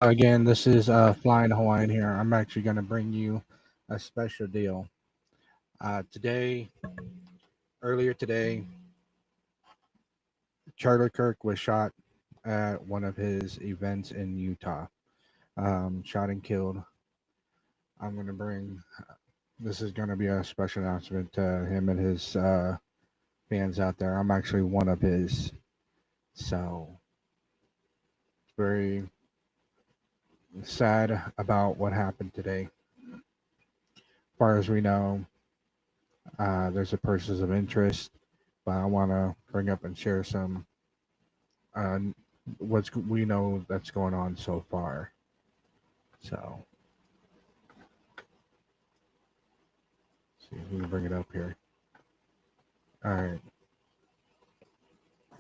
Again, this is Flying Hawaiian here. I'm actually going to bring you a special deal. Earlier today, Charlie Kirk was shot at one of his events in Utah. Shot and killed. I'm going to bring, this is going to be a special announcement to him and his fans out there. I'm actually one of his. So, very sad about what happened today. As far as we know, there's a persons of interest, but I want to bring up and share some what we know that's going on so far. So, see if we can bring it up here. All right.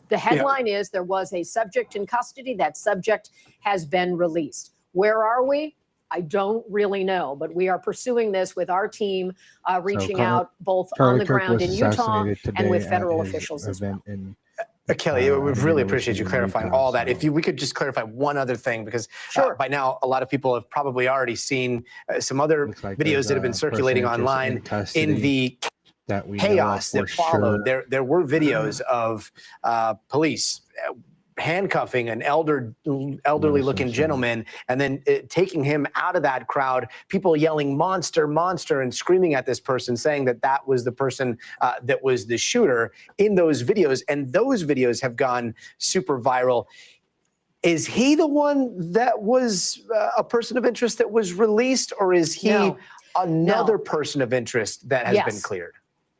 The headline is there was a subject in custody. That subject has been released. Where are we? I don't really know, but we are pursuing this with our team, reaching out both on the ground in Utah and with federal officials as well. Kelly, we really appreciate you clarifying all that. If we could just clarify one other thing, because by now a lot of people have probably already seen some other videos that have been circulating online in the chaos that followed. There were videos of police handcuffing an elderly-looking gentleman and then taking him out of that crowd, people yelling "monster, monster" and screaming at this person, saying that that was the person that was the shooter in those videos. And those videos have gone super viral. Is he the one that was a person of interest that was released, or is he another person of interest that has been cleared?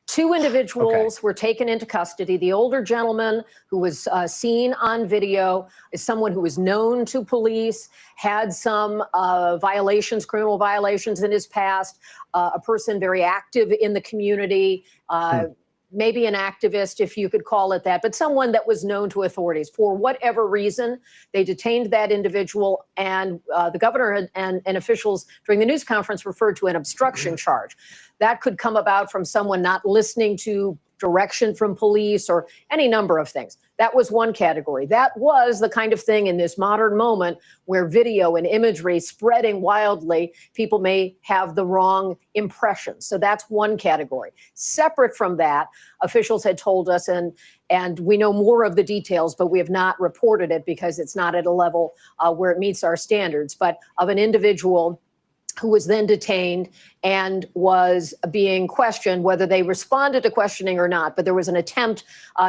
Two individuals were taken into custody. The older gentleman who was seen on video is someone who was known to police, had some violations, criminal violations in his past, a person very active in the community, maybe an activist, if you could call it that, but someone that was known to authorities. For whatever reason, they detained that individual, and the governor and officials during the news conference referred to an obstruction charge. That could come about from someone not listening to direction from police or any number of things. That was one category. That was the kind of thing in this modern moment where video and imagery spreading wildly, people may have the wrong impression. So that's one category. Separate from that, officials had told us, and we know more of the details, but we have not reported it because it's not at a level where it meets our standards, but of an individual who was then detained and was being questioned, whether they responded to questioning or not, but there was an attempt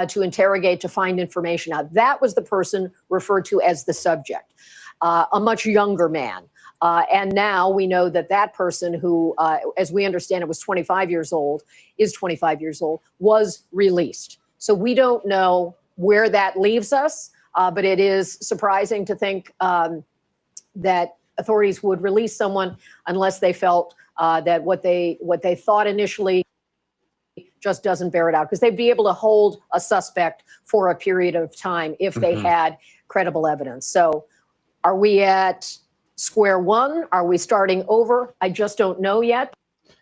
to interrogate, to find information out. That was the person referred to as the subject, a much younger man. And now we know that that person who, as we understand it, was 25 years old, was released. So we don't know where that leaves us, but it is surprising to think that authorities would release someone unless they felt that what they thought initially just doesn't bear it out, because they'd be able to hold a suspect for a period of time if they had credible evidence. So are we at square one? Are we starting over? I just don't know yet.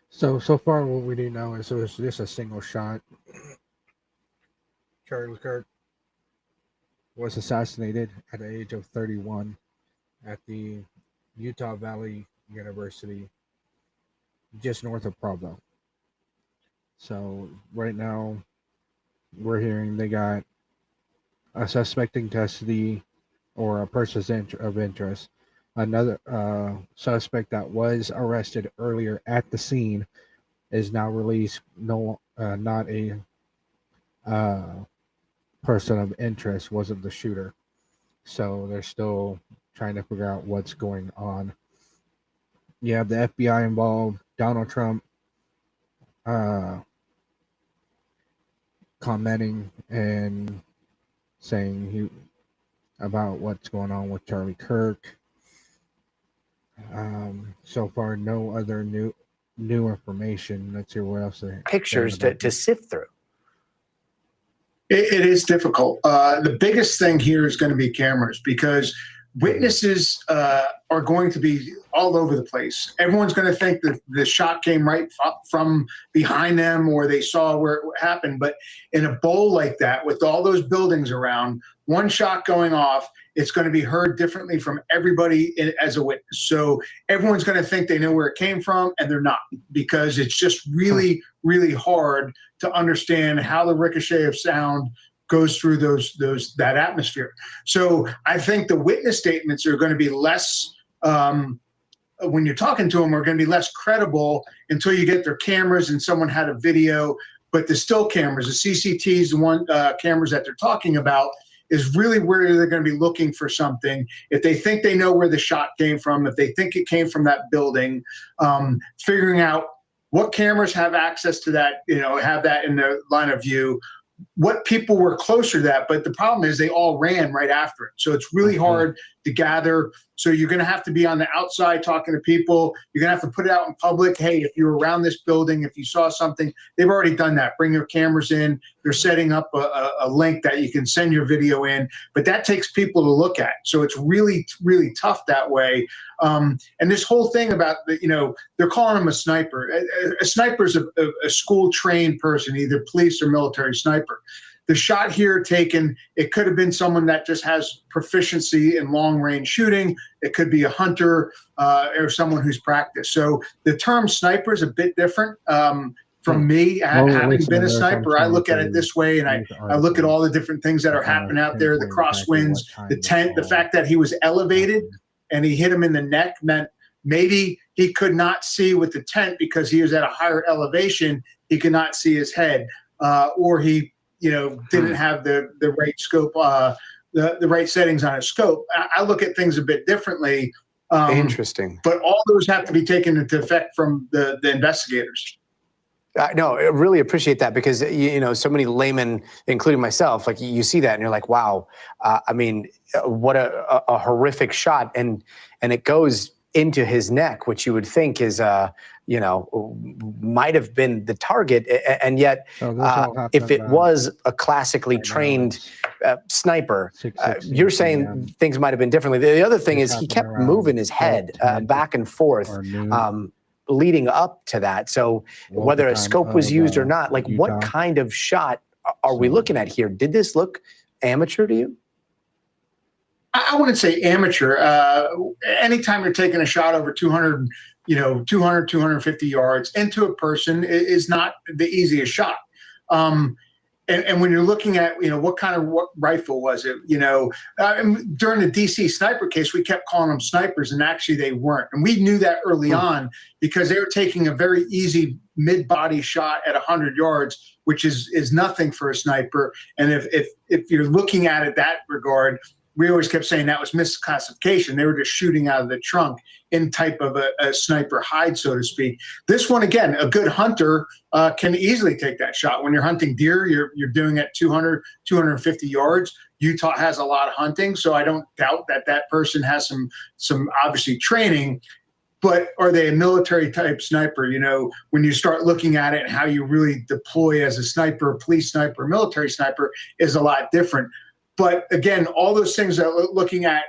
So far what we do know is it was just a single shot. Charlie Kirk was assassinated at the age of 31 at the Utah Valley University, just north of Provo. So right now we're hearing they got a suspect in custody, or a person of interest. Another suspect that was arrested earlier at the scene is now released. No, not a person of interest, wasn't the shooter. So they're still trying to figure out what's going on. You have the FBI involved, Donald Trump commenting and saying about what's going on with Charlie Kirk. So far, no other new information. Let's hear what else. Pictures to sift through. It is difficult. The biggest thing here is going to be cameras, because witnesses are going to be all over the place. Everyone's going to think that the shot came right from behind them, or they saw where it happened. But in a bowl like that, with all those buildings around, one shot going off, It's going to be heard differently from everybody as a witness. So everyone's going to think they know where it came from, and they're not, because it's just really, really hard to understand how the ricochet of sound goes through that atmosphere. So I think the witness statements are going to be less, when you're talking to them, are going to be less credible until you get their cameras and someone had a video. But the still cameras, the CCTs, the cameras that they're talking about, is really where they're going to be looking for something. If they think they know where the shot came from, if they think it came from that building, figuring out what cameras have access to that, have that in their line of view, what people were closer to that. But the problem is they all ran right after it. So it's really hard to gather. So you're going to have to be on the outside talking to people. You're going to have to put it out in public. Hey, if you're around this building, if you saw something, they've already done that. Bring your cameras in. They're setting up a link that you can send your video in. But that takes people to look at. So it's really, really tough that way. And this whole thing about, they're calling him a sniper. A sniper is a school-trained person, either police or military sniper. The shot here taken, it could have been someone that just has proficiency in long-range shooting. It could be a hunter or someone who's practiced. So the term sniper is a bit different from me. Having been a sniper, I look at it this way, and I look at all the different things that are happening out there, the crosswinds, the tent, the fact that he was elevated and he hit him in the neck meant maybe he could not see with the tent because he was at a higher elevation. He could not see his head, or he didn't have the right scope, the right settings on his scope. I look at things a bit differently. Interesting. But all those have to be taken into effect from the investigators. No, I really appreciate that, because, so many laymen, including myself, like, you see that and you're like, wow, what a horrific shot. And it goes into his neck, which you would think is, might have been the target. And yet, if it was a classically trained sniper, you're saying things might have been differently. The other thing is he kept moving his head back and forth, leading up to that. So whether a scope was used or not, like, what kind of shot are we looking at here? Did this look amateur to you? I wouldn't say amateur. Anytime you're taking a shot over 200, 250 yards into a person is not the easiest shot. And when you're looking at, what rifle was it? During the DC sniper case, we kept calling them snipers, and actually they weren't. And we knew that early on because they were taking a very easy mid-body shot at 100 yards, which is nothing for a sniper. And if you're looking at it that regard, we always kept saying that was misclassification. They were just shooting out of the trunk in type of a sniper hide, so to speak. This one, again, a good hunter can easily take that shot. When you're hunting deer, you're doing it 200, 250 yards. Utah has a lot of hunting, so I don't doubt that person has some obviously training. But are they a military type sniper? When you start looking at it and how you really deploy as a sniper, police sniper, military sniper is a lot different. But again, all those things that we're looking at,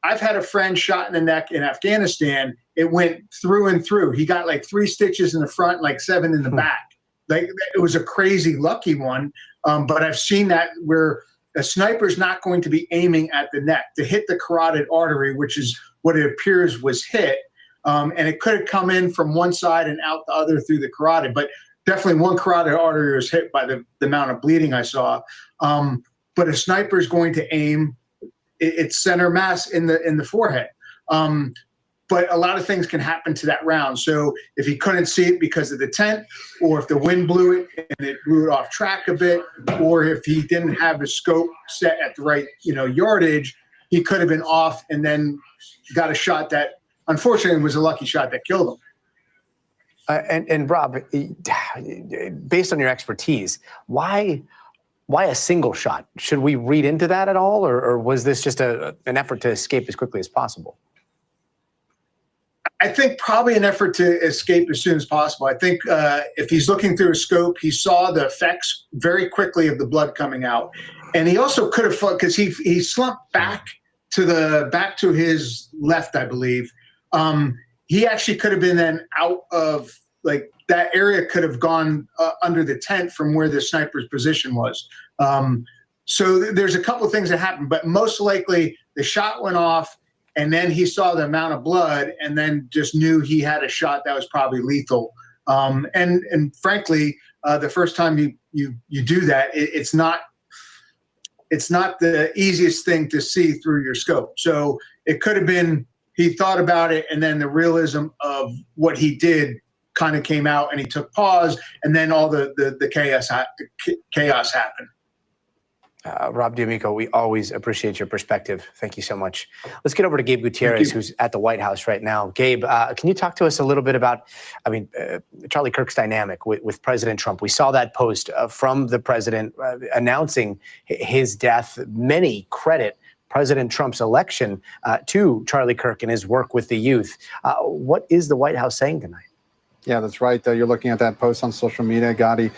I've had a friend shot in the neck in Afghanistan. It went through and through. He got like 3 stitches in the front, like 7 in the back. Like, it was a crazy lucky one. But I've seen that where a sniper's not going to be aiming at the neck to hit the carotid artery, which is what it appears was hit. And it could have come in from one side and out the other through the carotid. But definitely one carotid artery was hit by the amount of bleeding I saw. But a sniper is going to aim its center mass in the forehead. But a lot of things can happen to that round. So if he couldn't see it because of the tent, or if the wind blew it and it blew it off track a bit, or if he didn't have his scope set at the right yardage, he could have been off and then got a shot that unfortunately was a lucky shot that killed him. And Rob, based on your expertise, why a single shot? Should we read into that at all, or was this just an effort to escape as quickly as possible? I think probably an effort to escape as soon as possible. I think if he's looking through a scope, he saw the effects very quickly of the blood coming out, and he also could have, because he slumped back to his left, I believe. He actually could have been then out of, like, that area could have gone under the tent from where the sniper's position was. So there's a couple of things that happened, but most likely the shot went off, and then he saw the amount of blood, and then just knew he had a shot that was probably lethal. And frankly, the first time you do that, it's not the easiest thing to see through your scope. So it could have been he thought about it, and then the realism of what he did kind of came out, and he took pause, and then all the chaos happened. Rob D'Amico, we always appreciate your perspective. Thank you so much. Let's get over to Gabe Gutierrez, who's at the White House right now. Gabe, can you talk to us a little bit about, Charlie Kirk's dynamic with President Trump? We saw that post from the president announcing his death. Many credit President Trump's election to Charlie Kirk and his work with the youth. What is the White House saying tonight? Yeah, that's right. You're looking at that post on social media, Gotti.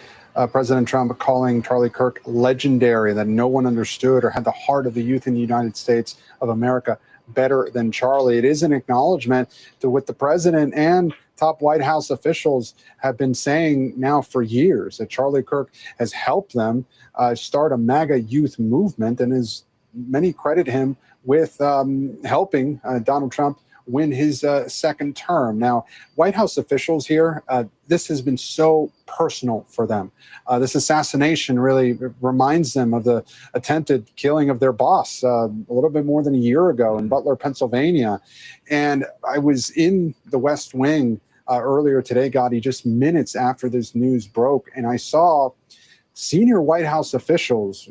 President Trump calling Charlie Kirk legendary, that no one understood or had the heart of the youth in the United States of America better than Charlie. It is an acknowledgement to what the president and top White House officials have been saying now for years, that Charlie Kirk has helped them start a MAGA youth movement, and as many credit him with helping Donald Trump win his second term. Now, White House officials here, this has been so personal for them. This assassination really reminds them of the attempted killing of their boss a little bit more than a year ago in Butler, Pennsylvania. And I was in the West Wing earlier today, Gotti, just minutes after this news broke, and I saw senior White House officials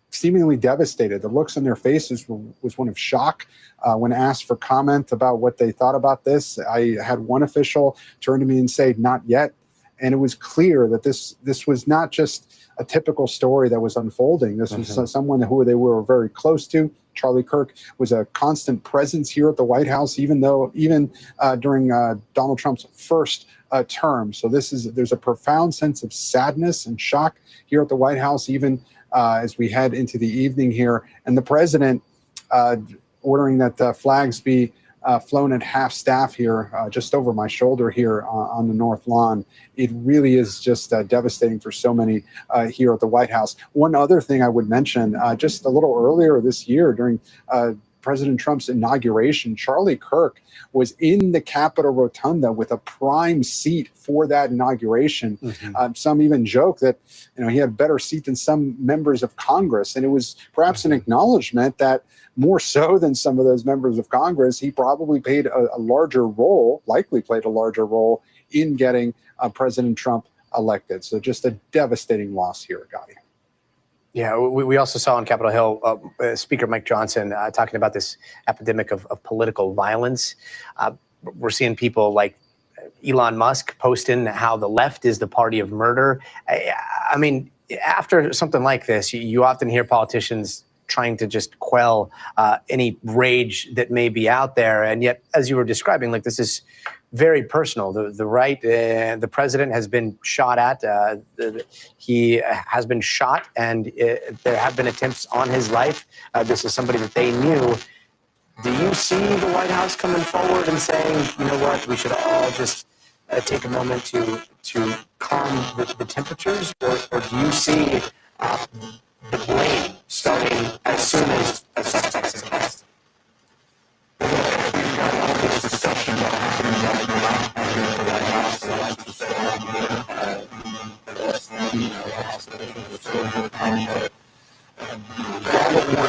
seemingly devastated. The looks on their faces was one of shock when asked for comment about what they thought about this. I had one official turn to me and say, "Not yet." And it was clear that this was not just a typical story that was unfolding. This was someone who they were very close to. Charlie Kirk was a constant presence here at the White House, even during Donald Trump's first term. So there's a profound sense of sadness and shock here at the White House, even as we head into the evening here, and the president ordering that flags be flown at half staff here, just over my shoulder here on the North Lawn. It really is just devastating for so many here at the White House. One other thing I would mention, just a little earlier this year during President Trump's inauguration, Charlie Kirk was in the Capitol Rotunda with a prime seat for that inauguration. Some even joke that he had a better seat than some members of Congress, and it was perhaps an acknowledgement that more so than some of those members of Congress, he probably played a larger role, likely played a larger role in getting President Trump elected. So just a devastating loss here, Gotti. Yeah, we also saw on Capitol Hill Speaker Mike Johnson talking about this epidemic of political violence. We're seeing people like Elon Musk posting how the left is the party of murder. I mean, after something like this, you often hear politicians trying to just quell any rage that may be out there. And yet, as you were describing, like, this is very personal. The right, the president has been shot at. He has been shot, and there have been attempts on his life. This is somebody that they knew. Do you see the White House coming forward and saying, you know what, we should all just take a moment to calm the temperatures, or do you see the blame starting as soon as a suspect is arrested?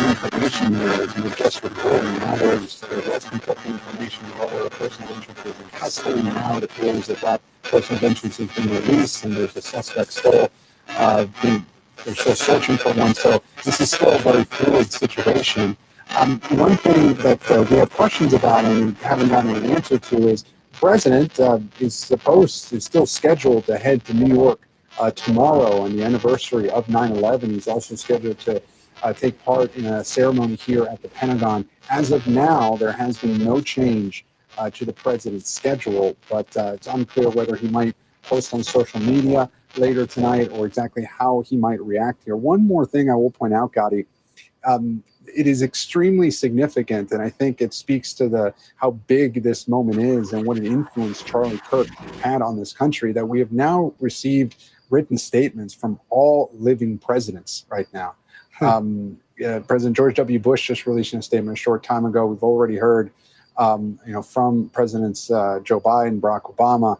Information there you were just reporting. In other words, that's conflicting information about where a personal interest is in custody. Now it appears that personal interest has been released, and there's a suspect still they're still searching for one. So this is still a very fluid situation. One thing that we have questions about and haven't gotten an answer to is the president is still scheduled to head to New York tomorrow on the anniversary of 9/11. He's also scheduled to take part in a ceremony here at the Pentagon. As of now, there has been no change to the president's schedule, but it's unclear whether he might post on social media later tonight or exactly how he might react here. One more thing I will point out, Gotti, it is extremely significant, and I think it speaks to how big this moment is and what an influence Charlie Kirk had on this country, that we have now received written statements from all living presidents right now. President George W. Bush just released a statement a short time ago. We've already heard, from Presidents Joe Biden, Barack Obama,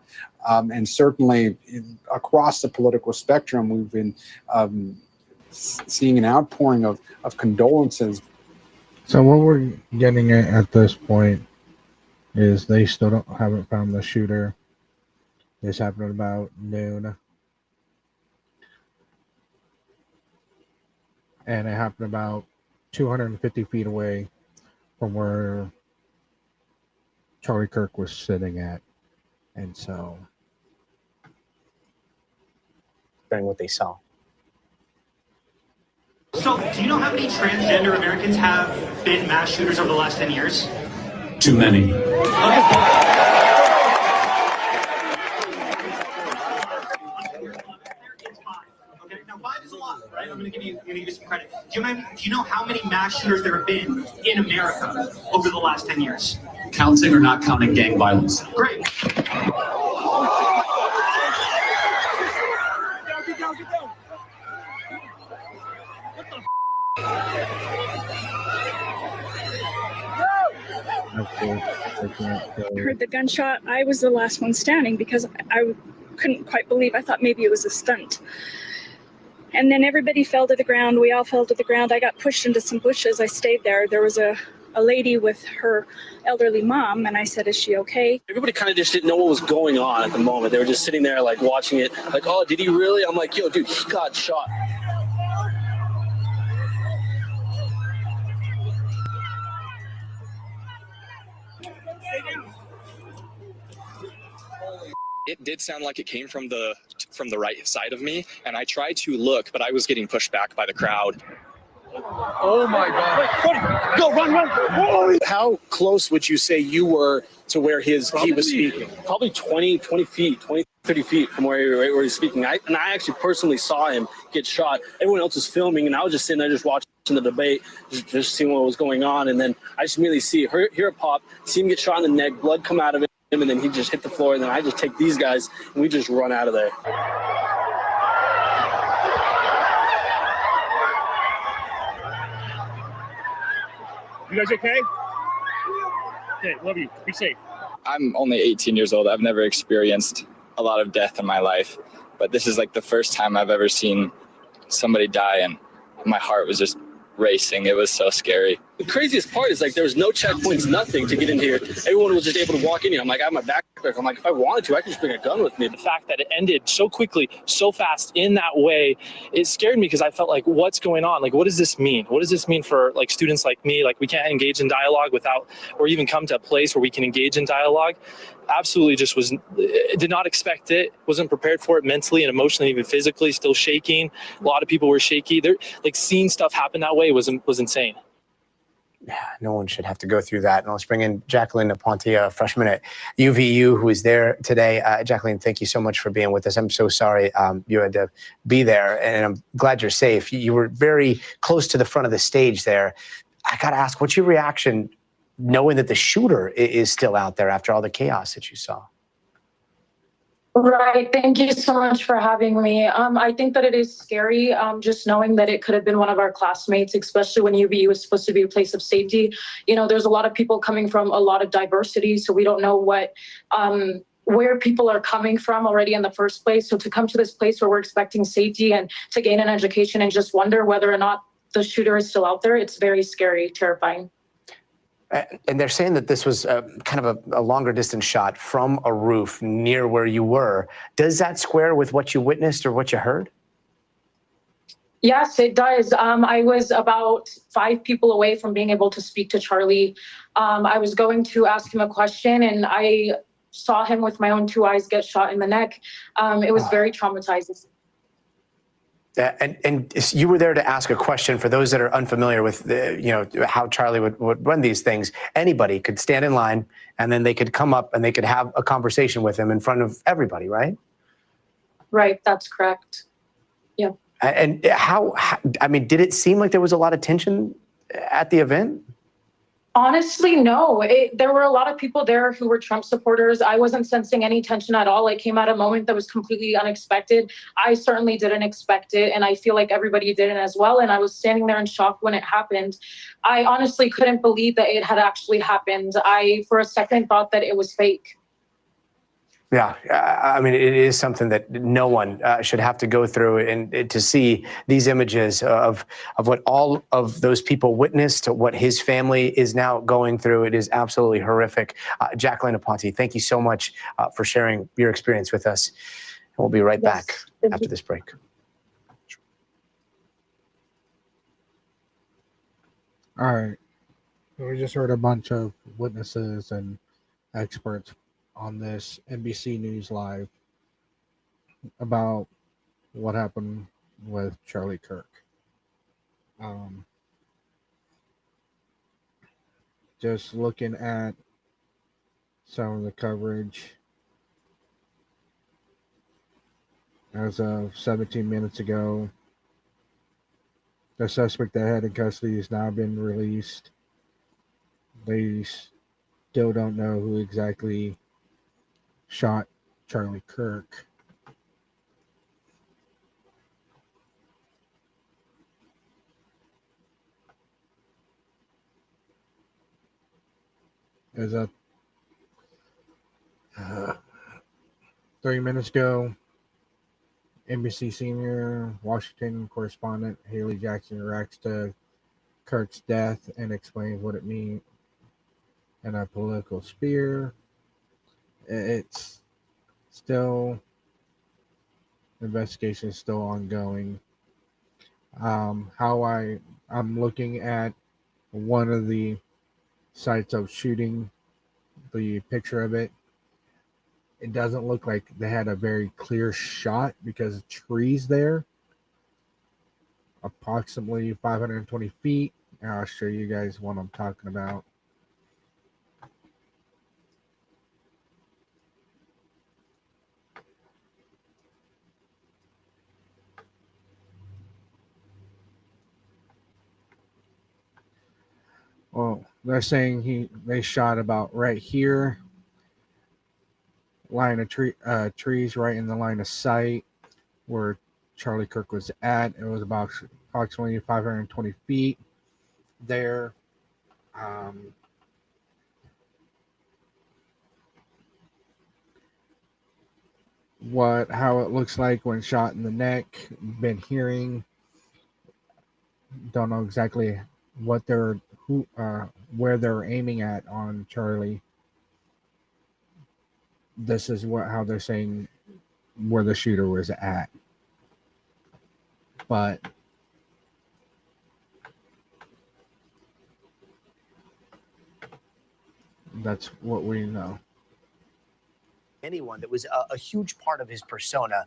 and certainly across the political spectrum, we've been seeing an outpouring of condolences. So what we're getting at this point is they still haven't found the shooter. This happened at about noon. And it happened about 250 feet away from where Charlie Kirk was sitting at. And so, what they saw. So, do you know how many transgender Americans have been mass shooters over the last 10 years? Too many. Okay. Okay, now 5 is a lot, right? I'm going to give you some credit. Do you know how many mass shooters there have been in America over the last 10 years? Counting or not counting gang violence? Great. I heard the gunshot. I was the last one standing because I couldn't quite believe. I thought maybe it was a stunt. And then everybody fell to the ground. We all fell to the ground. I got pushed into some bushes. I stayed there. There was a lady with her elderly mom, and I said, "Is she okay?" Everybody kind of just didn't know what was going on at the moment. They were just sitting there like watching it, like, "Oh, did he really?" I'm like, "Yo, dude, he got shot." It did sound like it came from the right side of me, and I tried to look, but I was getting pushed back by the crowd. Oh my God! Go, run! Whoa. How close would you say you were to where he was speaking? Probably 20 feet, 20, 30 feet from where he's speaking. I actually personally saw him get shot. Everyone else was filming, and I was just sitting there just watching the debate, just seeing what was going on. And then I just immediately hear a pop, see him get shot in the neck, blood come out of him, and then he just hit the floor. And then I just take these guys, and we just run out of there. You guys okay? Okay, love you. Be safe. I'm only 18 years old. I've never experienced a lot of death in my life, but this is like the first time I've ever seen somebody die, and my heart was just racing. It was so scary. The craziest part is like there was no checkpoints, nothing to get in here. Everyone was just able to walk in here. I'm like, I have my backpack. I'm like, if I wanted to, I could just bring a gun with me. The fact that it ended so quickly, so fast in that way, it scared me because I felt like, what's going on? Like, what does this mean? What does this mean for like students like me? Like, we can't engage in dialogue without, or even come to a place where we can engage in dialogue. Absolutely did not expect it, wasn't prepared for it mentally and emotionally, even physically, still shaking. A lot of people were shaky. Like seeing stuff happen that way was insane. Yeah, no one should have to go through that. And let's bring in Jacqueline Aponte, a freshman at UVU, who is there today. Jacqueline, thank you so much for being with us. I'm so sorry you had to be there, and I'm glad you're safe. You were very close to the front of the stage there. I got to ask, what's your reaction knowing that the shooter is still out there after all the chaos that you saw? Right. Thank you so much for having me. I think that it is scary, just knowing that it could have been one of our classmates, especially when UVU is supposed to be a place of safety. You know, there's a lot of people coming from a lot of diversity, so we don't know where people are coming from already in the first place. So to come to this place where we're expecting safety and to gain an education and just wonder whether or not the shooter is still out there, it's very scary, terrifying. And they're saying that this was kind of a longer distance shot from a roof near where you were. Does that square with what you witnessed or what you heard? Yes, it does. I was about 5 people away from being able to speak to Charlie. I was going to ask him a question, and I saw him with my own 2 eyes get shot in the neck. It was very traumatizing. And you were there to ask a question. For those that are unfamiliar with how Charlie would run these things, anybody could stand in line, and then they could come up and they could have a conversation with him in front of everybody, right? Right, that's correct. Yeah. And how I mean, did it seem like there was a lot of tension at the event? Honestly, no. There were a lot of people there who were Trump supporters. I wasn't sensing any tension at all. It came at a moment that was completely unexpected. I certainly didn't expect it, and I feel like everybody didn't as well. And I was standing there in shock when it happened. I honestly couldn't believe that it had actually happened. I, for a second, thought that it was fake. Yeah, I mean, it is something that no one should have to go through, and to see these images of what all of those people witnessed, what his family is now going through, it is absolutely horrific. Jacqueline Aponte, thank you so much for sharing your experience with us. We'll be right back after this break. All right. We just heard a bunch of witnesses and experts on this NBC News Live about what happened with Charlie Kirk. Just looking at some of the coverage as of 17 minutes ago, the suspect they had in custody has now been released. They still don't know who exactly shot Charlie Kirk. As of 30 minutes ago, NBC senior Washington correspondent Haley Jackson reacts to Kirk's death and explains what it means in a political sphere. It's still, investigation is still ongoing. I'm looking at one of the sites of shooting, the picture of it. It doesn't look like they had a very clear shot because of trees there, approximately 520 feet. And I'll show you guys what I'm talking about. Well, they're saying they shot about right here, line of trees right in the line of sight where Charlie Kirk was at. It was about approximately 520 feet there. How it looks like when shot in the neck. Been hearing, don't know exactly what where they're aiming at on Charlie. This is how they're saying where the shooter was at. But that's what we know. Anyone that was a huge part of his persona.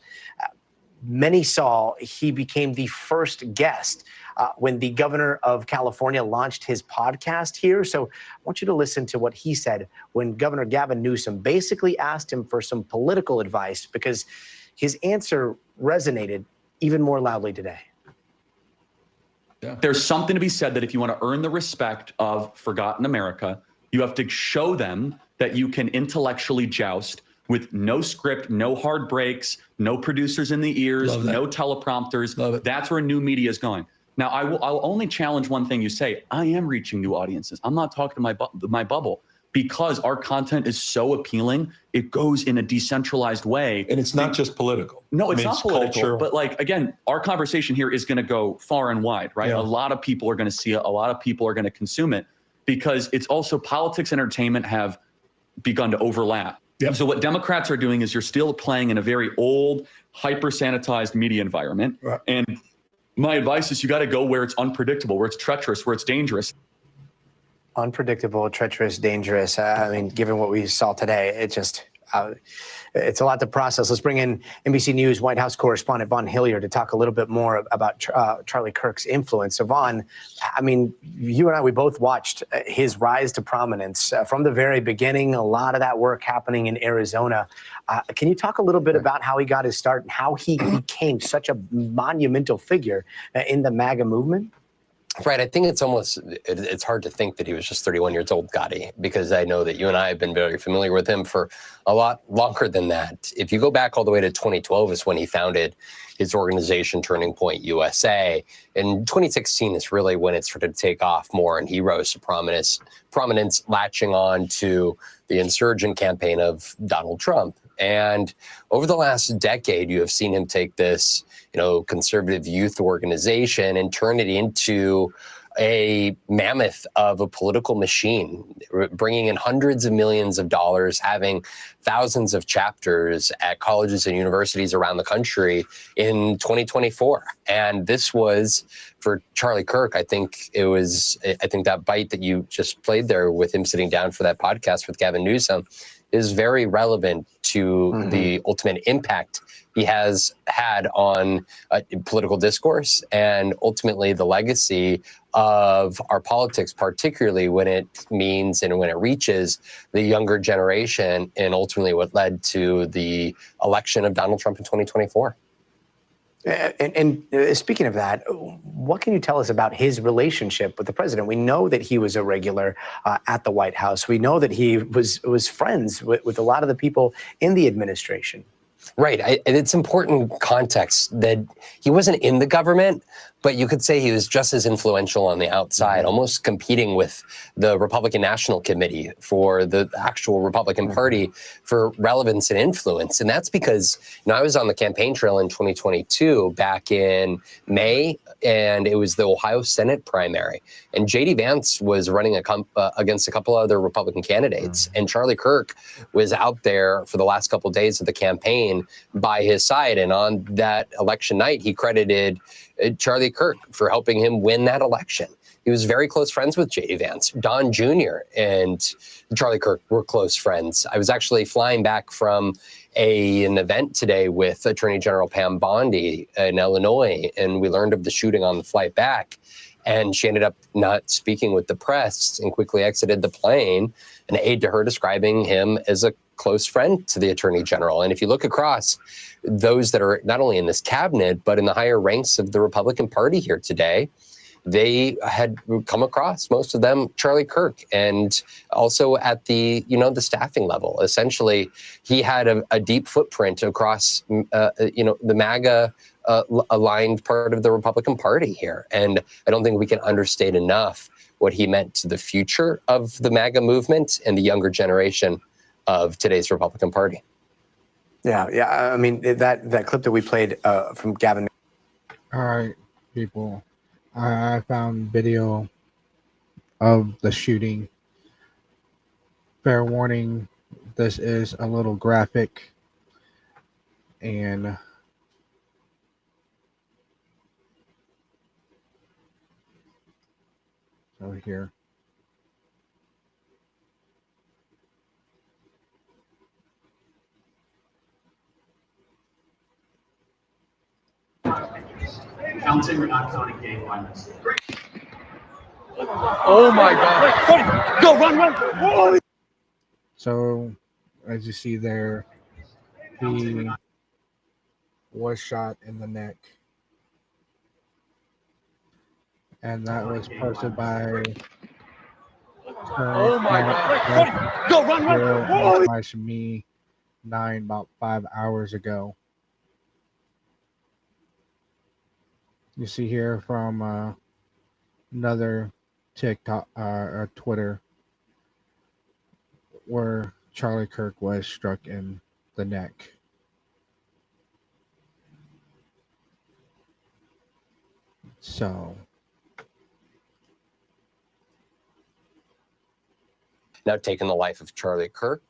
Many saw he became the first guest when the governor of California launched his podcast here. So I want you to listen to what he said when Governor Gavin Newsom basically asked him for some political advice, because his answer resonated even more loudly today. Yeah. There's something to be said that if you want to earn the respect of forgotten America, you have to show them that you can intellectually joust with no script, no hard breaks, no producers in the ears, no teleprompters. That's where new media is going. Now, I'll only challenge one thing you say. I am reaching new audiences. I'm not talking to my bubble, because our content is so appealing. It goes in a decentralized way. And it's not just political. No, it's not political. Cultural. But like, again, our conversation here is going to go far and wide, right? Yeah. A lot of people are going to see it. A lot of people are going to consume it, because it's also politics and entertainment have begun to overlap. Yep. So what Democrats are doing is you're still playing in a very old, hyper-sanitized media environment. Right. And my advice is you got to go where it's unpredictable, where it's treacherous, where it's dangerous. Unpredictable, treacherous, dangerous. I mean, given what we saw today, it's a lot to process. Let's bring in NBC News White House correspondent Vaughn Hilliard to talk a little bit more about Charlie Kirk's influence. So Vaughn, I mean, you and I, we both watched his rise to prominence from the very beginning, a lot of that work happening in Arizona. Can you talk a little bit about how he got his start and how he became such a monumental figure in the MAGA movement? Right. I think it's hard to think that he was just 31 years old, Gotti, because I know that you and I have been very familiar with him for a lot longer than that. If you go back all the way to 2012 is when he founded his organization, Turning Point USA. And 2016 is really when it started to take off more, and he rose to prominence latching on to the insurgent campaign of Donald Trump. And over the last decade, you have seen him take this, conservative youth organization and turn it into a mammoth of a political machine, bringing in hundreds of millions of dollars, having thousands of chapters at colleges and universities around the country in 2024. And this was for Charlie Kirk. I think that bite that you just played there with him sitting down for that podcast with Gavin Newsom is very relevant to the ultimate impact he has had on political discourse and ultimately the legacy of our politics, particularly when it means and when it reaches the younger generation, and ultimately what led to the election of Donald Trump in 2024. And speaking of that, what can you tell us about his relationship with the president? We know that he was a regular at the White House. We know that he was friends with a lot of the people in the administration. Right. And it's important context that he wasn't in the government, but you could say he was just as influential on the outside, almost competing with the Republican National Committee for the actual Republican Party for relevance and influence. And that's because, I was on the campaign trail in 2022 back in May, and it was the Ohio Senate primary. And J.D. Vance was running against a couple other Republican candidates. And Charlie Kirk was out there for the last couple of days of the campaign by his side. And on that election night, he credited Charlie Kirk for helping him win that election. He was very close friends with J.D. Vance. Don Jr. and Charlie Kirk were close friends. I was actually flying back from an event today with Attorney General Pam Bondi in Illinois, and we learned of the shooting on the flight back. And she ended up not speaking with the press and quickly exited the plane, an aide to her describing him as a close friend to the Attorney General. And if you look across those that are not only in this cabinet, but in the higher ranks of the Republican Party here today, they had come across, most of them, Charlie Kirk, and also at the, the staffing level. Essentially, he had a deep footprint across, the MAGA aligned part of the Republican Party here. And I don't think we can understate enough what he meant to the future of the MAGA movement and the younger generation of today's Republican Party. Yeah. I mean, that clip that we played from Gavin. All right, people. I found video of the shooting. Fair warning, this is a little graphic. And over here. Counting or not counting gang violence? Oh my God. Go, run. So, as you see there, he was shot in the neck. And that was posted by Oh my God. Go, run. Me 9 about 5 hours ago. You see here from another TikTok or Twitter where Charlie Kirk was struck in the neck. So now taking the life of Charlie Kirk,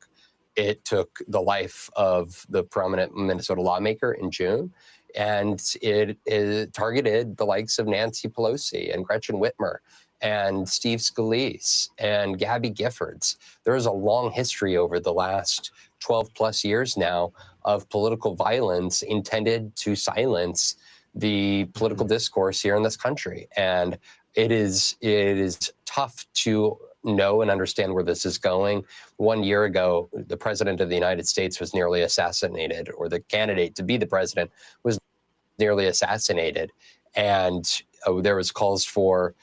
it took the life of the prominent Minnesota lawmaker in June. And it targeted the likes of Nancy Pelosi and Gretchen Whitmer and Steve Scalise and Gabby Giffords. There is a long history over the last 12 plus years now of political violence intended to silence the political discourse here in this country. And it is tough to know and understand where this is going. 1 year ago, the president of the United States was nearly assassinated, or the candidate to be the president was nearly assassinated. And there was calls for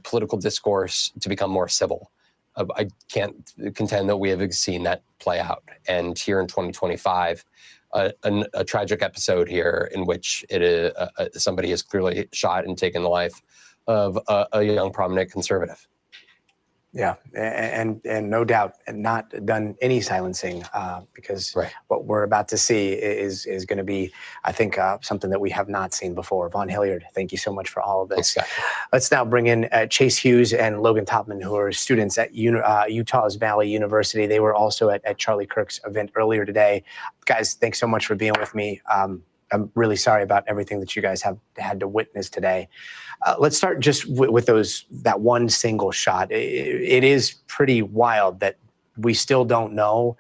political discourse to become more civil. I can't contend that we have seen that play out. And here in 2025, a tragic episode here in which somebody has clearly shot and taken the life of a young prominent conservative. Yeah, and no doubt, and not done any silencing because what we're about to see is going to be, I think, something that we have not seen before. Von Hilliard, thank you so much for all of this. Thanks, Let's now bring in Chase Hughes and Logan Topman, who are students at Utah's Valley University. They were also at Charlie Kirk's event earlier today. Guys, thanks so much for being with me. I'm really sorry about everything that you guys have had to witness today. Let's start just with that one single shot. It is pretty wild that we still don't know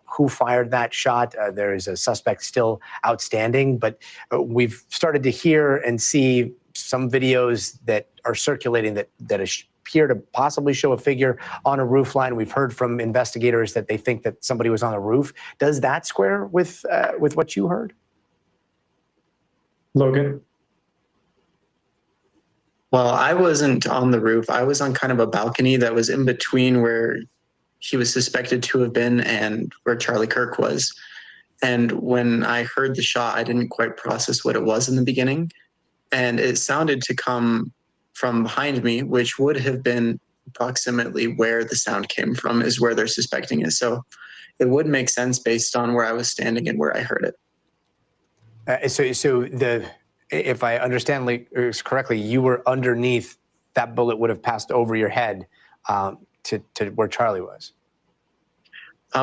who fired that shot. There is a suspect still outstanding, but we've started to hear and see some videos that are circulating that appear to possibly show a figure on a roof line. We've heard from investigators that they think that somebody was on the roof. Does that square with what you heard? Logan? Well, I wasn't on the roof. I was on kind of a balcony that was in between where he was suspected to have been and where Charlie Kirk was. And when I heard the shot, I didn't quite process what it was in the beginning. And it sounded to come from behind me, which would have been approximately where the sound came from, is where they're suspecting it. So it would make sense based on where I was standing and where I heard it. If I understand correctly, you were underneath, that bullet would have passed over your head to where Charlie was.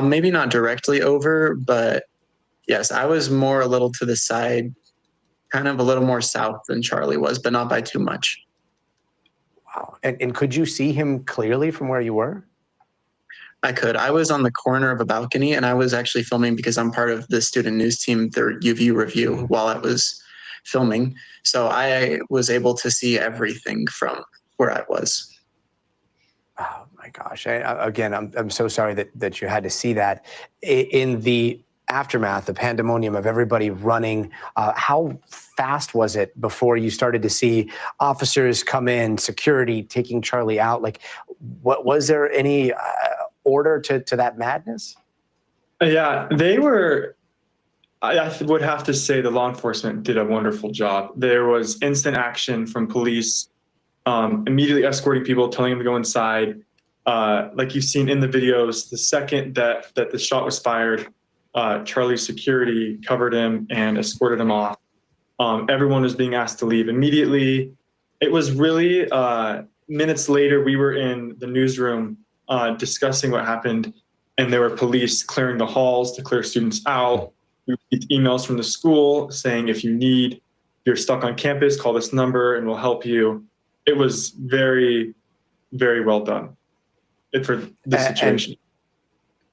Maybe not directly over, but yes, I was more a little to the side, kind of a little more south than Charlie was, but not by too much. Wow. And could you see him clearly from where you were? I could. I was on the corner of a balcony, and I was actually filming because I'm part of the student news team, their UV review, while I was filming. So I was able to see everything from where I was. Oh my gosh. I'm so sorry that you had to see that. In the aftermath, the pandemonium of everybody running, how fast was it before you started to see officers come in, security taking Charlie out? Like, was there any order to that madness? Yeah, they were. I would have to say the law enforcement did a wonderful job. There was instant action from police, immediately escorting people, telling them to go inside. Like you've seen in the videos, the second that the shot was fired, Charlie's security covered him and escorted him off. Everyone was being asked to leave immediately. It was really minutes later, we were in the newsroom discussing what happened, and there were police clearing the halls to clear students out. We received emails from the school saying, if you're stuck on campus, call this number and we'll help you. It was very, very well done for the situation.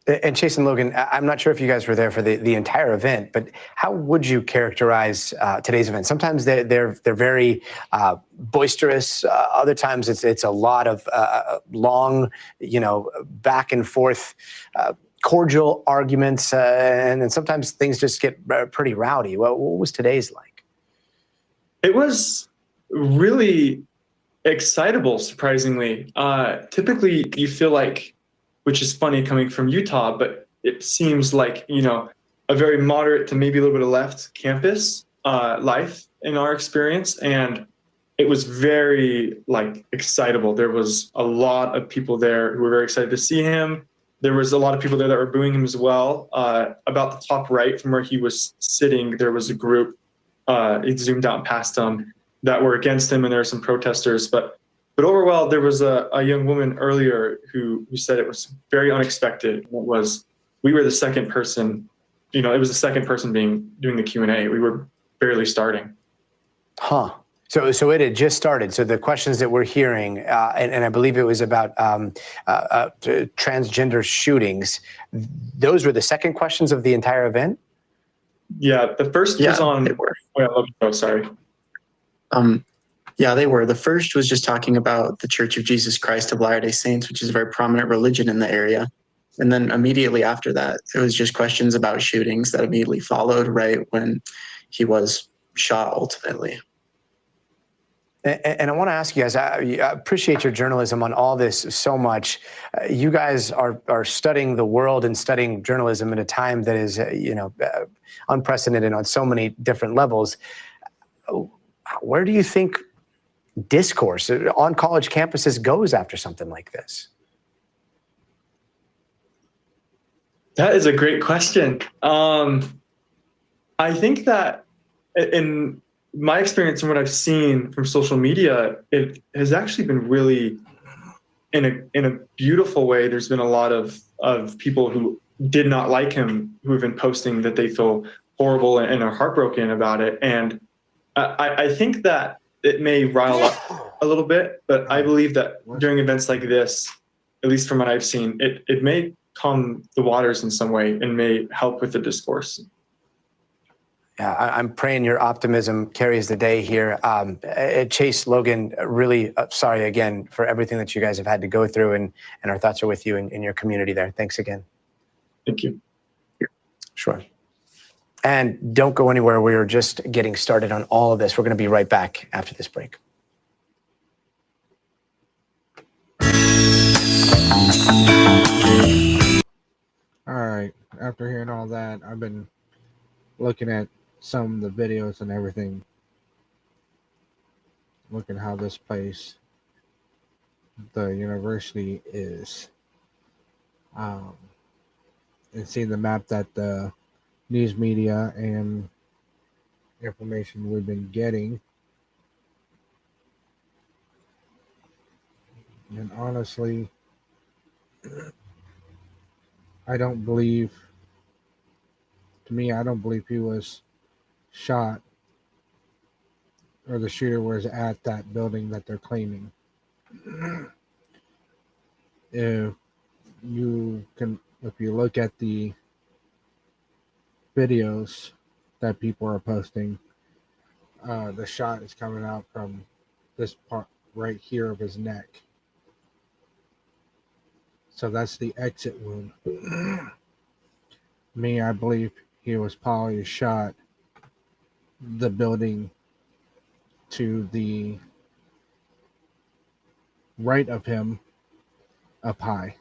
And Chase and Logan, I'm not sure if you guys were there for the entire event, but how would you characterize today's event? Sometimes they're very boisterous. Other times it's a lot of long, back and forth, cordial arguments, and then sometimes things just get pretty rowdy. What was today's like? It was really excitable, surprisingly. Typically, you feel like, which is funny coming from Utah, but it seems like, a very moderate to maybe a little bit of left campus life in our experience. And it was very excitable. There was a lot of people there who were very excited to see him. There was a lot of people there that were booing him as well. About the top right from where he was sitting, there was a group, it zoomed out past him, that were against him, and there were some protesters. But overall, there was a young woman earlier who said it was very unexpected. We were the second person, it was the second person doing the Q&A. We were barely starting. Huh. So it had just started. So the questions that we're hearing, and I believe it was about transgender shootings, those were the second questions of the entire event? Yeah, the first was on... They were. Oh, sorry. Yeah, they were. The first was just talking about the Church of Jesus Christ of Latter-day Saints, which is a very prominent religion in the area. And then immediately after that, it was just questions about shootings that immediately followed right when he was shot ultimately. And I want to ask you guys, I appreciate your journalism on all this so much. You guys are studying the world and studying journalism at a time that is, unprecedented on so many different levels. Where do you think discourse on college campuses goes after something like this? That is a great question. I think that in my experience and what I've seen from social media, it has actually been really in a beautiful way. There's been a lot of people who did not like him who have been posting that they feel horrible and are heartbroken about it. And I think that it may rile up a little bit, but I believe that during events like this, at least from what I've seen, it may calm the waters in some way and may help with the discourse. Yeah, I'm praying your optimism carries the day here. Chase, Logan, really sorry again for everything that you guys have had to go through, and our thoughts are with you and your community there. Thanks again. Thank you. Sure. And don't go anywhere. We're just getting started on all of this. We're going to be right back after this break. All right. After hearing all that, I've been looking at some of the videos and everything. Look at how this place, the university, is. And see the map that the news media and information we've been getting. And honestly, I don't believe he was shot, or the shooter was at that building that they're claiming. If you look at the videos that people are posting, the shot is coming out from this part right here of his neck. So that's the exit wound. I believe he was probably shot the building to the right of him up high.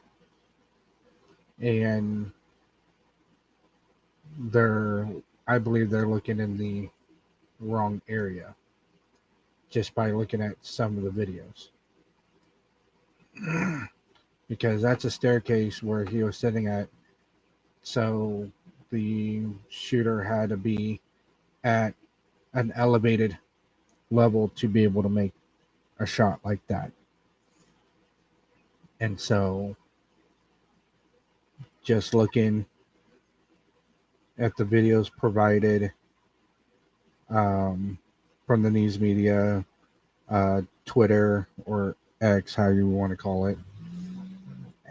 And I believe they're looking in the wrong area just by looking at some of the videos. Because that's a staircase where he was sitting at. So the shooter had to be at an elevated level to be able to make a shot like that. And so just looking at the videos provided from the news media, Twitter or X, how you want to call it,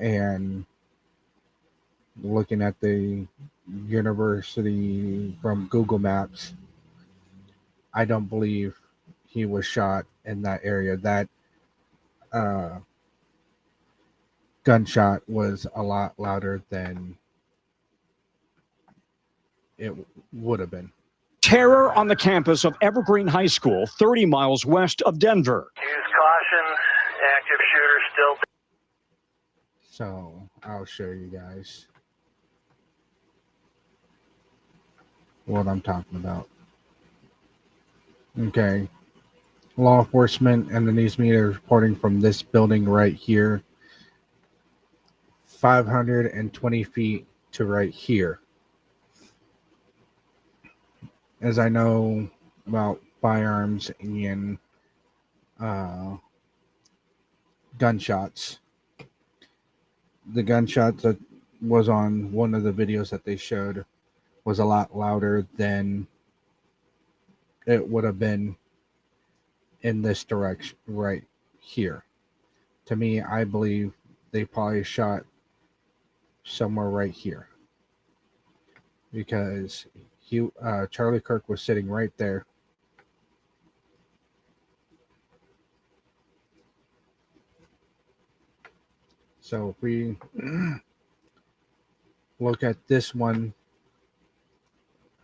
and looking at the university from Google Maps, I don't believe he was shot in that area. That gunshot was a lot louder than it would have been. Terror on the campus of Evergreen High School, 30 miles west of Denver. Use caution, active shooter still. So I'll show you guys what I'm talking about. Okay. Law enforcement and the news media are reporting from this building right here, 520 feet to right here. As I know about firearms and gunshots, the gunshot that was on one of the videos that they showed was a lot louder than it would have been in this direction right here. To me, I believe they probably shot somewhere right here, because Charlie Kirk was sitting right there. So if we look at this one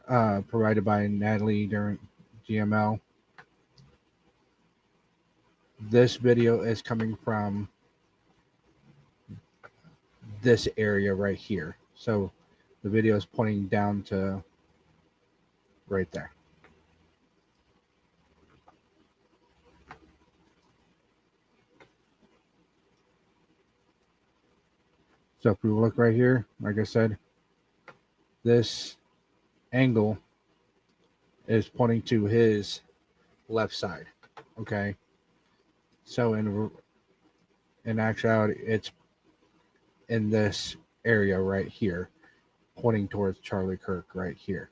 provided by Natalie during GML, This video is coming from this area right here. So the video is pointing down to right there. So if we look right here, like I said, this angle is pointing to his left side. Okay. So in actuality, it's in this area right here, pointing towards Charlie Kirk right here.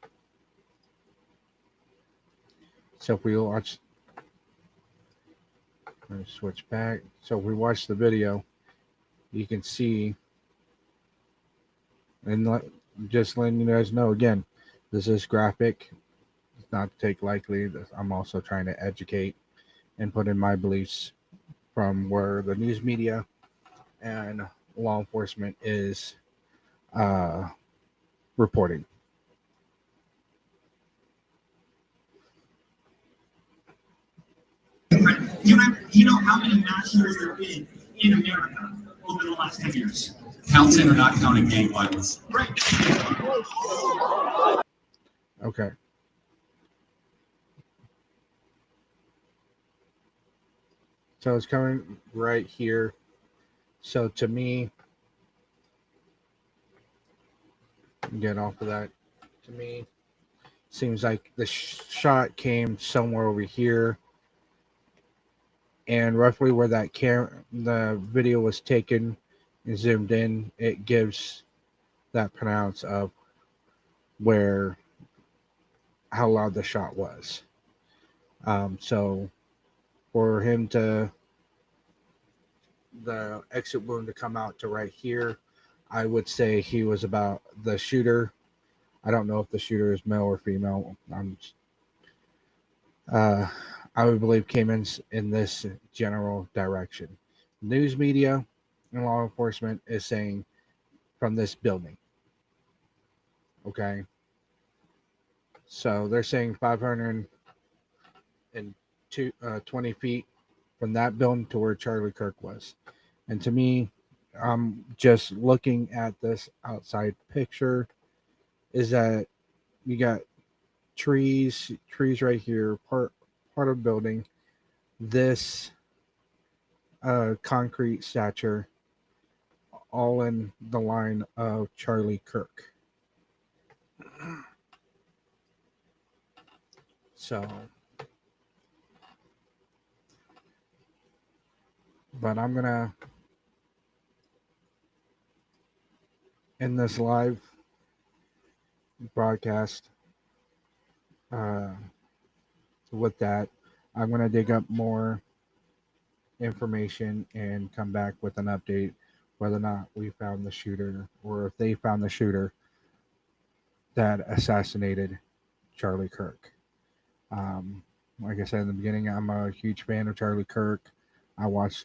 So if we watch, let me switch back. So if we watch the video, you can see, and just letting you guys know again, this is graphic. It's not to take lightly. I'm also trying to educate and put in my beliefs from where the news media and law enforcement is reporting. You know how many mass shooters there have been in America over the last 10 years? Counting or not counting gang violence? Right. Okay. So it's coming right here. So to me, get off of that. To me, seems like the shot came somewhere over here, and roughly where that the video was taken and zoomed in, it gives that pronounce of how loud the shot was. So for him to the exit wound to come out to right here, I would say he was about the shooter. I don't know if the shooter is male or female. I would believe came in this general direction. News media and law enforcement is saying from this building. Okay. So they're saying 520 feet from that building to where Charlie Kirk was. And to me, I'm just looking at this outside picture, is that you got trees right here, part of the building, this concrete stature, all in the line of Charlie Kirk. So, but I'm gonna end this live broadcast with that. I'm gonna dig up more information and come back with an update whether or not we found the shooter, or if they found the shooter that assassinated Charlie Kirk. Like I said in the beginning, I'm a huge fan of Charlie Kirk. I watched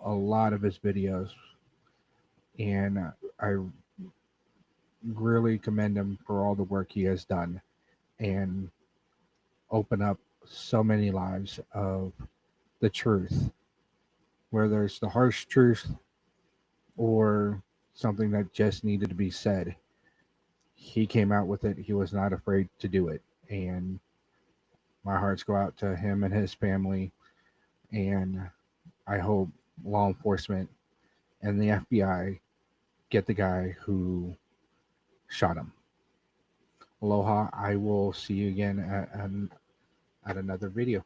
a lot of his videos, and I really commend him for all the work he has done and open up so many lives of the truth, whether it's the harsh truth or something that just needed to be said. He came out with it. He was not afraid to do it. And my hearts go out to him and his family. And I hope law enforcement and the FBI get the guy who shot him. Aloha. I will see you again at another video.